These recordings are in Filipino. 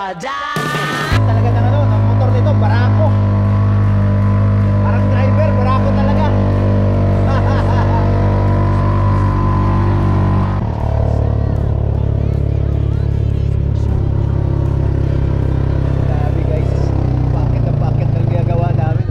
Talaga ng ano, ng motor nito, barako. Parang driver, barako talaga. Grabe guys, bakit na bakit ang ginagawa namin.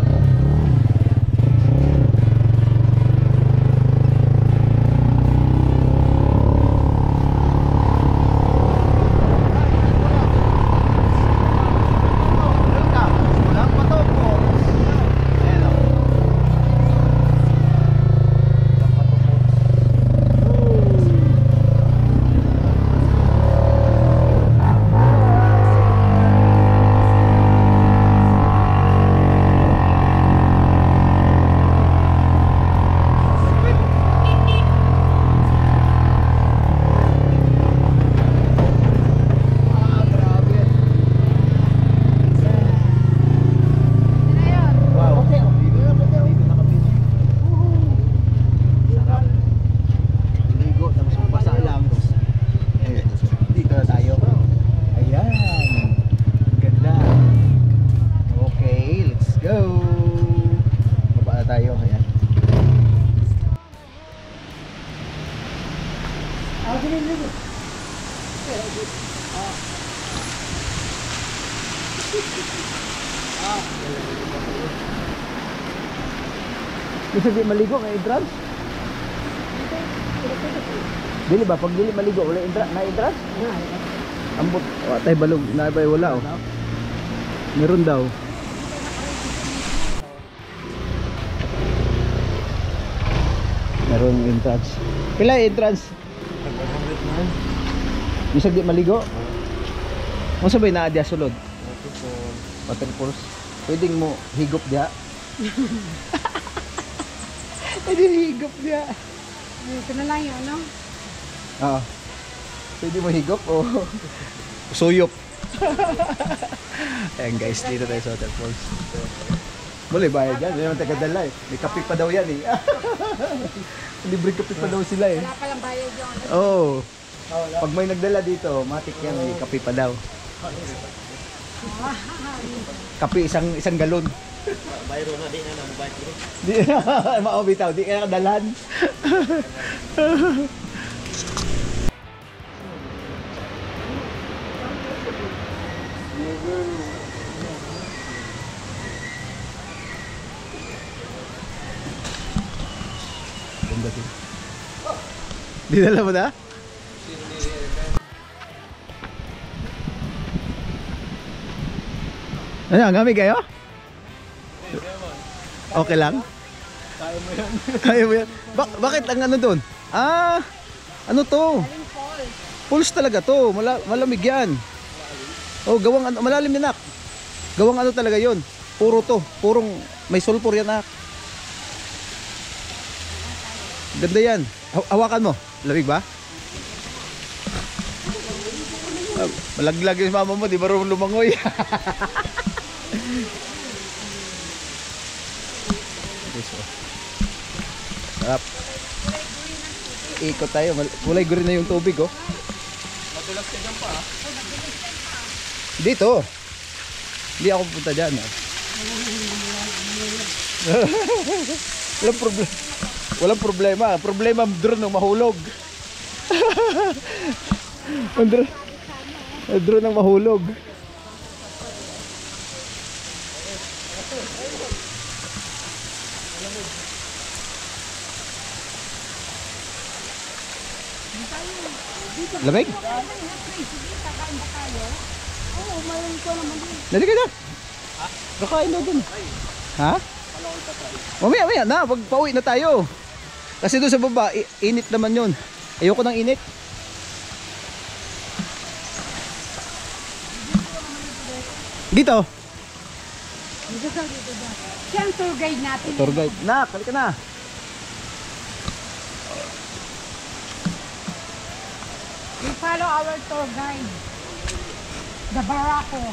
Gusto di maligo may entrance? Dili ba pag dili maligo wala entrance, na entrance? Ambot, tay balog, na ba wala oh. Meron daw. Meron entrance. Pila entrance? Gusto di maligo? Mo sabay na dia sulod. Waterfalls. Pwedeng mo higop dia. Pwede higop dia. Ito na lang yun, no? Oo. Pwede mo higop o suyop. Ayan guys, dito tayo sa waterfalls. Muli bayad yan, hindi naman tagadala eh. May kape pa daw yan eh. Libre kape pa daw sila eh. Wala palang bayad yun. Oo. Pag may nagdala dito, matik yan, may kape pa daw. Kape isang galon. Bayro na, di na na mabait ko. Di maobitaw, di kaya kadalan. Di dala mo na? Ano, gamit kayo? Okay lang? Kaya mo yan. Kaya mo yan? Bakit ang ano doon? Ah, ano to? Pulse talaga to, malamig yan. Oh, gawang ano, malalim yan nak. Gawang ano talaga yon. Puro to, purong may sulfur yan nak. Ganda yan. Hawakan mo, lamig ba? Malaglag yung mama mo, di marunong lumangoy. Sarap. Ikot tayo, kulay green na yung tubig oh. Madulas ka dyan pa ha? Dito. Hindi ako pupunta dyan oh. Walang problema. Problema drone nung mahulog. Drone nang mahulog. Lamig? Oo, mayroon ko naman din. Dali ka na. Kakain daw dun. Ha? Mamaya na, pag pauwi na tayo. Kasi doon sa baba, init naman yun. Ayoko ng init. Dito. Dito sa dito dyan. Siya ang tour guide natin. Tour guide. Na, kali ka na. We follow our tour guide. The Barako.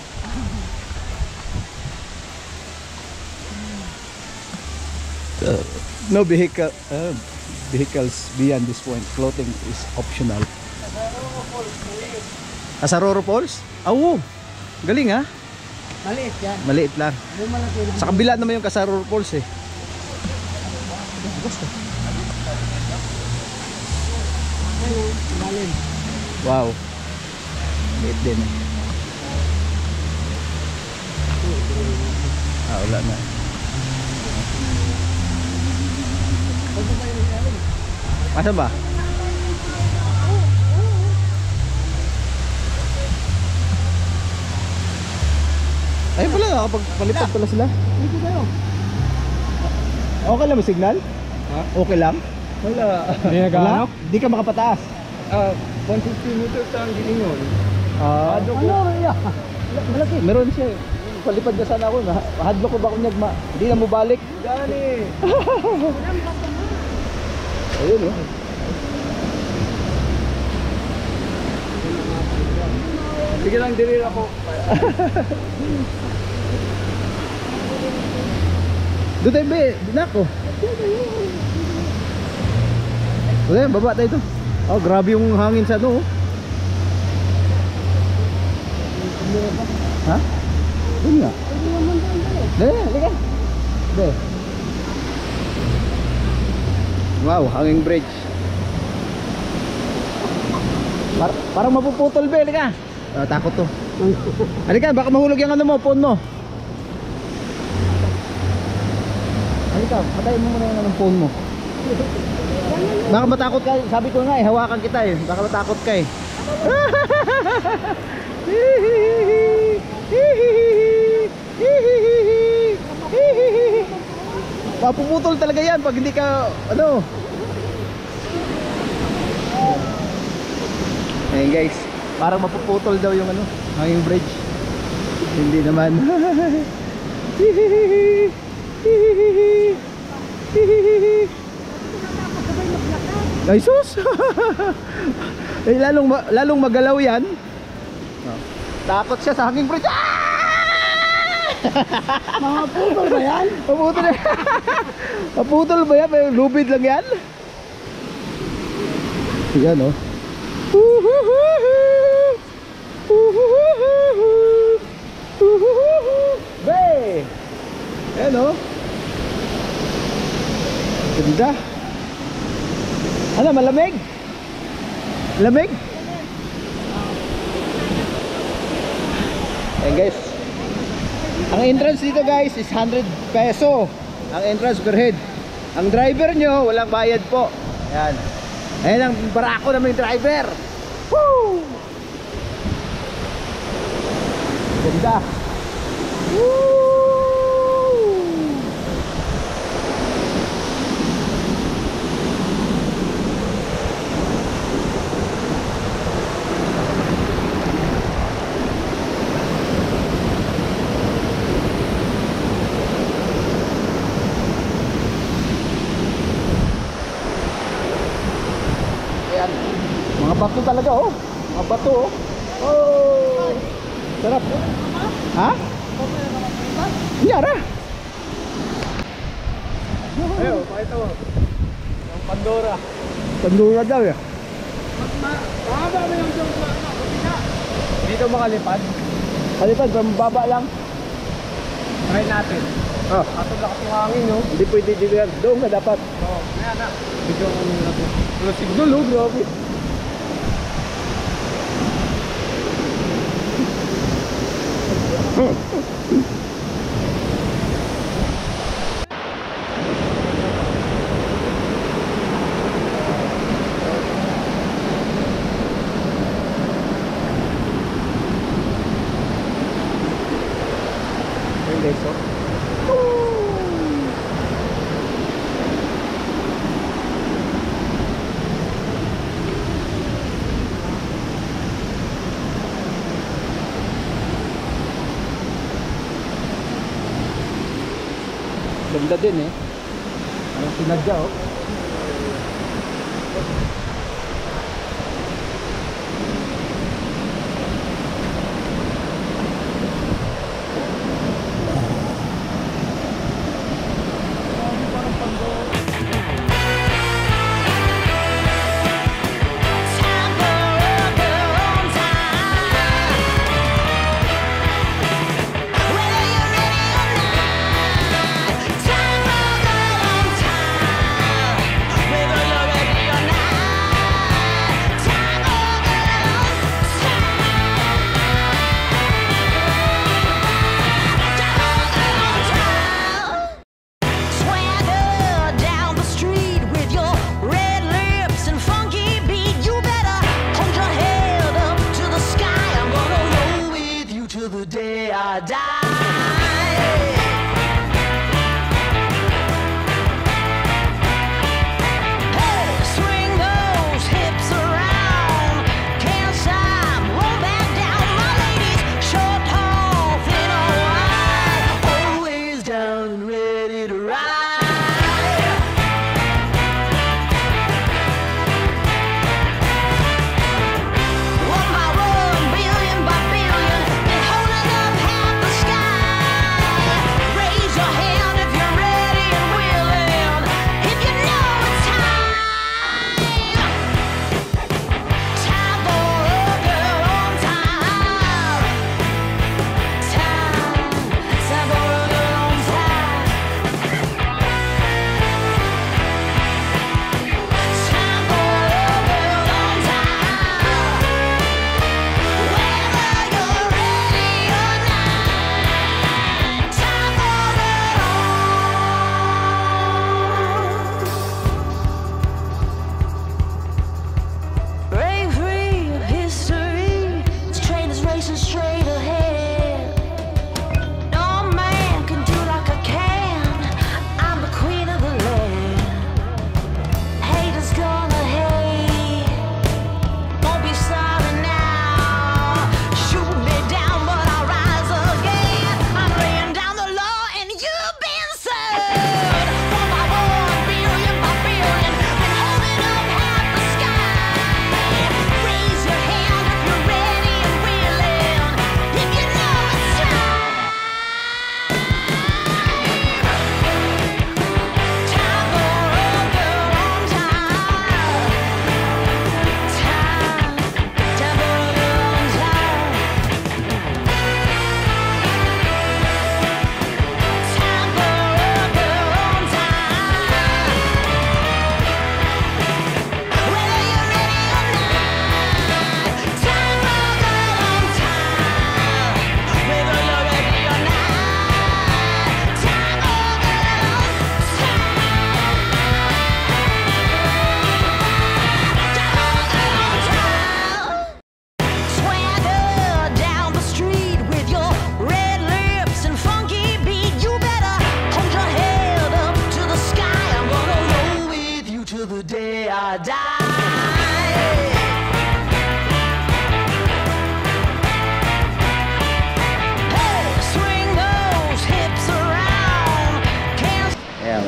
No vehicles beyond this point. Clothing is optional. Asaroro Falls? Oo. Galing ha? Maliit yan. Maliit lang. Yung malaki na. Sa kabila naman yung Kasarur Falls eh. Ano, lalim. Wow. Liit din eh. Wala na. Masa ba? Ayun pala, nakapagpalipad pala sila. Dito tayo. Okay lang mo signal? Ha? Okay lang? Wala. Hindi Wala? Di ka makapataas. 150 meters ang gilingon. Ano? Iya. Malaki. Meron siya eh. Palipad na sana ako. Mahadlo ko ba kung nagma? Hindi na mo balik. Gani. Ayun oh. Sige lang diri ako. Doon tayo be. Doon ako. Okay, baba tayo ito. Oh, grabe yung hangin sa ano oh. Ha? Doon nga. Halika. Be. Wow, hanging bridge. Parang mapuputol be, halika. Takot to. Halika, baka mahulog yung ano mo, phone mo. Halika, patayin mo muna yung anong phone mo. Baka matakot ka, sabi ko nga eh, hawakan kita eh. Baka matakot ka eh. Mapuputol talaga yan pag hindi ka, ano. Ayun guys, parang mapuputol daw yung ano, hanging bridge. Hindi naman. Ay sus. Eh, lalong magalaw yan. Takot siya sa hanging bridge. Maputol ba yan? Maputol yan. Maputol ba yan? May lubid lang yan. Yan oh. Be! Yan oh. Ganda. Ano, malamig? Lamig? Ayan guys. Ang entrance dito guys is 100 peso. Ang entrance per head. Ang driver nyo, walang bayad po. Ayan. Ayan ang barako namin driver. Woo! Ganda. Woo! Ayan. Mga bato talaga oh. Mga bato oh. Oh! Sarap. Ha? Nyara. Ayo, pakita mo. Ang Pandora. Pandura daw ya. Mahaba mo yung jump na. Dito makalipad. Palipad, baba lang. Try natin. Oh, Ato lakas ng hangin, no? hindi pwede dito yan. Doon ka dapat. Oo, kaya na. Video ko muna natin. Wala signal, oh, grabe. Ayun guys, oh. Ganda din eh. Ang sinadya oh.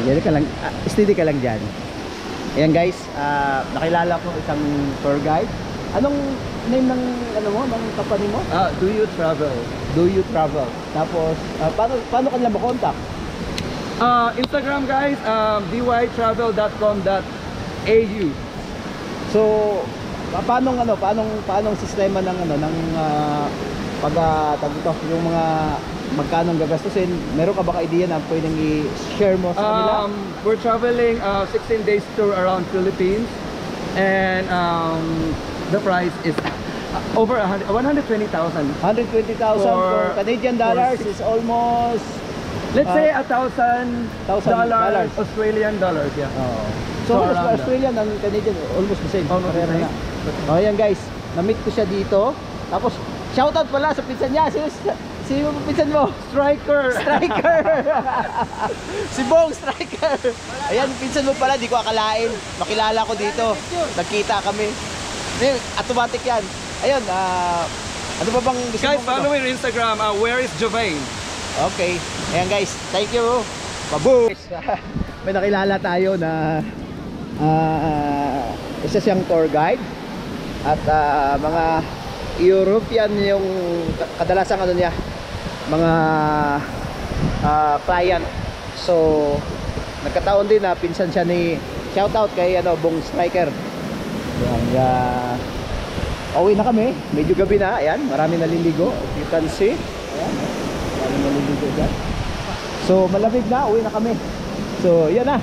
Diyan ka lang, steady ka lang dyan. Ayan guys, nakilala ko isang tour guide. Anong name ng ano mo, ng company mo? Do you travel? Do You Travel. Tapos, paano kanila makontak? Instagram guys, dytravel.com.au. So, paanong sistema ng tawag ito, yung mga magkano gagastusin? Meron ka ba idea na pwedeng i-share mo sa kanila? We're traveling 16 days tour around Philippines, and the price is over 120,000. 120,000 For- for Canadian dollars for- is almost Let's say $1,000 $1,000. Australian dollars, yeah. So, So, around Australian and Canadian almost the same. Almost the Pareho same. na. Oh, yan guys. Na-meet ko siya dito. Tapos shoutout pala sa pinsan niya. Sino yung pinsan mo? Striker. Striker. Si Bong Striker. Ayan, pinsan mo pala, di ko akalain. Makilala ko dito. Nagkita kami. Automatic yan. Ayun, ano ba bang gusto Guys, mong follow me on Instagram. Where is Javain? Okay. Ayan guys, thank you. Babu! May nakilala tayo na isa siyang tour guide. At mga European yung kadalasang ano niya, mga client. So, nagkataon din na pinsan siya ni, shoutout kay Bong Striker. Ayan, uwi na kami. Medyo gabi na. Ayan, marami naliligo. You can see. Ayan, marami naliligo dyan. So, malamig na. Uwi na kami. So, yan na.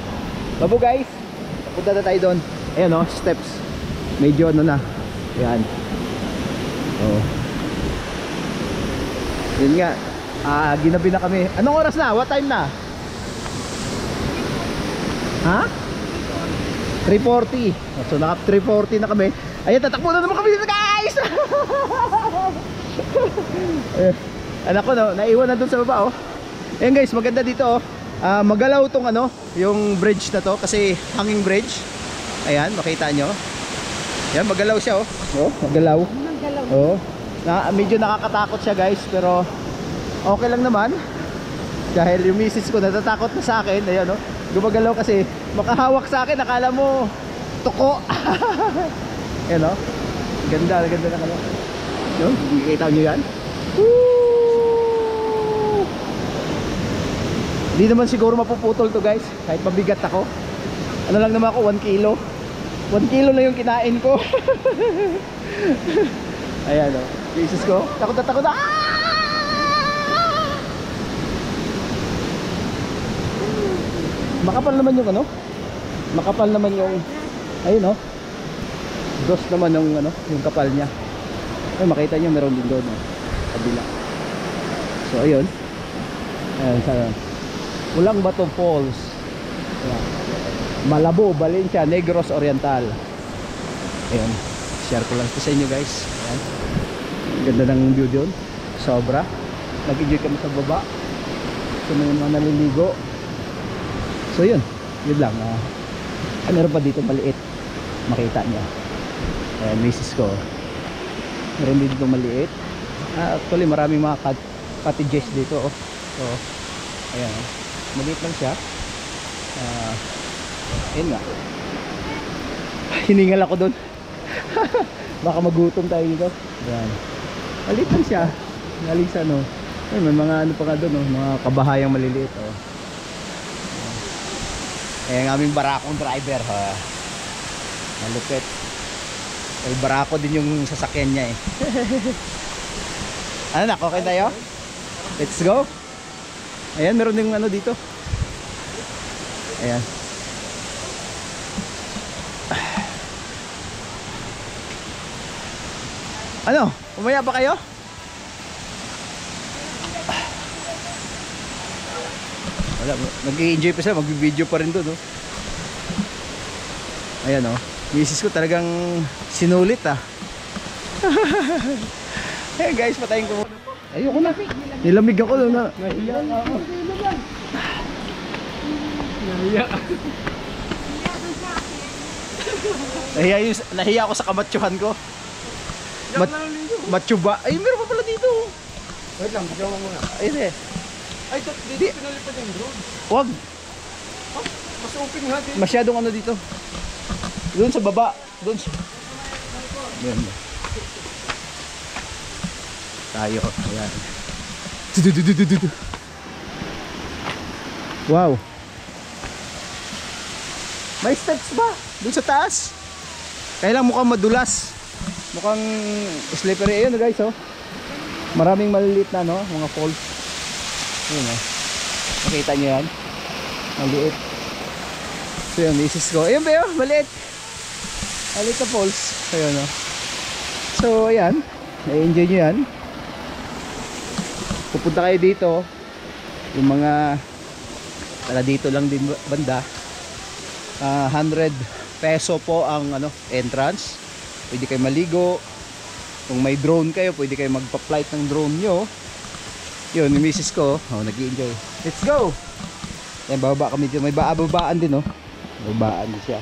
Babu guys. Punta na tayo doon. Ayan steps. Medyo ano na. Ayan. Oh. Yun nga. Ginabi na kami. Anong oras na? What time na? Ha? 3:40. So naka 3:40 na kami. Ayan, tatakbo na naman kami dito guys. Anak ko naiwan na doon sa baba Ayan guys, maganda dito magalaw tong yung bridge na to kasi hanging bridge. Ayan, makita nyo. Ayan, magalaw siya magalaw. Medyo nakakatakot siya guys, pero okay lang naman. Dahil yung misis ko natatakot na sa akin. Ayan gumagalaw kasi makahawak sa akin, akala mo tuko. Ayan ganda na kanya. Kita nyo yan. Hindi naman siguro mapuputol to guys, kahit mabigat ako. Ano lang naman ako, 1 kilo. 1 kilo lang yung kinain ko. Ayan Jesus ko, takot na takot. Makapal naman yung makapal naman yung ayun dos naman yung kapal niya. Ay, makita niyo meron din doon kabila. So ayun. Ayan sa Ulang Bato Falls. Ayan. Malabo, Valencia, Negros Oriental. Ayun. Share ko lang ito sa inyo guys. Ayan. Ganda ng view doon. Sobra. Nag-enjoy kami sa baba. So may mga naliligo. So yun lang. Meron pa dito maliit. Makita niya. Ayan, misis ko. Meron dito maliit. Actually maraming mga cottages dito So ayan, maliit lang siya. Ayun nga. Hiningal ako doon. Baka magutom tayo dito. Ayan. Maliit lang siya. Galing sa Ay, may mga pa nga doon mga kabahayang maliliit Ayan ang aming barakong driver malupit. Ay, barako din yung sasakyan niya Ano na, okay tayo? Let's go. Ayan, meron din dito. Ayan. Ano? Umaya ba kayo? Wala, nag-i-enjoy pa sila, mag-video pa rin doon Ayan misis ko talagang sinulit Ayan guys, patayin ko. Ayoko na. Nilamig ako doon Nahiya ako. Nahiya. Nahiya ako sa kamatsuhan ko. Matsuba. Ay, meron pa pala dito. Wait lang, bigyan mo muna. Ayun Ay, dito pinalipad yung drone. Wag. Mas open nga din. Masyadong ano dito. Doon sa baba. Doon sa... Ayan. Tayo. Ayan. Wow. May steps ba? Doon sa taas. Kaya lang mukhang madulas. Mukhang slippery. Ayun guys oh. Maraming maliliit na no, mga falls. Ayun oh. Nakita nyo yan? Maliit. So yun, misis ko. Ayun ba yun? Maliit. Maliit na falls. Ayun oh. So ayan. Na-enjoy nyo yan. Pupunta kayo dito. Yung mga tala dito lang din banda. 100 peso po ang ano, entrance. Pwede kayo maligo. Kung may drone kayo, pwede kayo magpa-flight ng drone nyo. Yun, yung misis ko, oh, nag-i-enjoy. Let's go! Ayan, bababa kami dito. May babaan din, oh. Babaan din siya.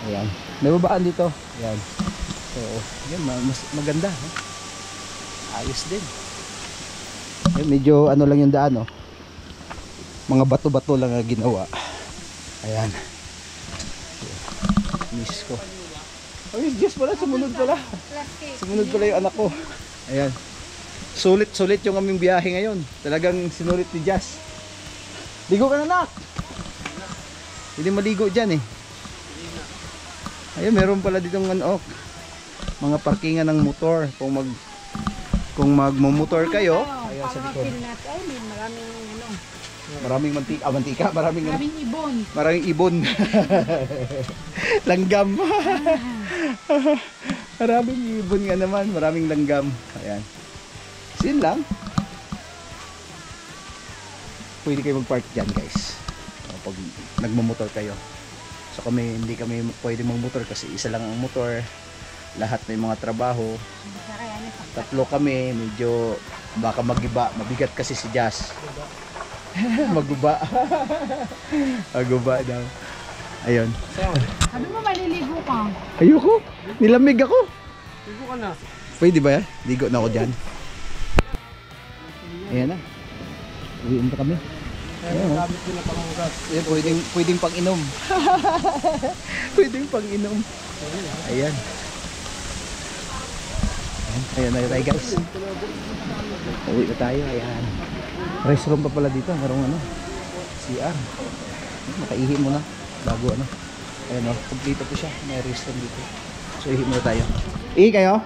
Ayan. May babaan dito. Ayan. So, yan, mas maganda. Oh. Ayos din. Ayan, medyo ano lang yung daan, oh. Mga bato-bato lang ang ginawa. Ayan. Miss ko. Ay, Diyos pala, sumunod pala. Sumunod pala yung anak ko. Ayan. Sulit yung aming biyahe ngayon. Talagang sinulit ni Jazz. Ligo ka na, anak! Hindi maligo dyan eh. Ayun, meron pala ditong ano, mga parkingan ng motor. Kung magmumotor kayo, ayan sa likod. Ay, may maraming ano. Maraming mantika, maraming ibon. maraming ibon. Langgam. Maraming ibon nga naman, maraming langgam. Ayan. Sin lang. Pwede kayo mag-park dyan guys. Pag nagmamotor kayo. So hindi kami pwede mag-motor kasi isa lang ang motor. Lahat may mga trabaho. Tatlo kami, medyo baka magiba. Mabigat kasi si Jazz. Maguba. Maguba daw. Ayun. Sabi mo maliligo ka. Ayoko. Nilamig ako. Ligo ka na. Pwede ba yan? Ligo na ako dyan. Ayan na. Uwiin pa kami. Ayan, Gamit ko na panghugas. ayan, pwedeng pang inom. Pwedeng pang inom. Ayan. Ayan na tayo guys. Uwi na tayo. Ayan. Restroom pa pala dito. Merong ano. CR. Makaihi mo na. Bago ano. Ayan o. Kompleto po siya. May restroom dito. So ihi muna tayo. Ihi kayo?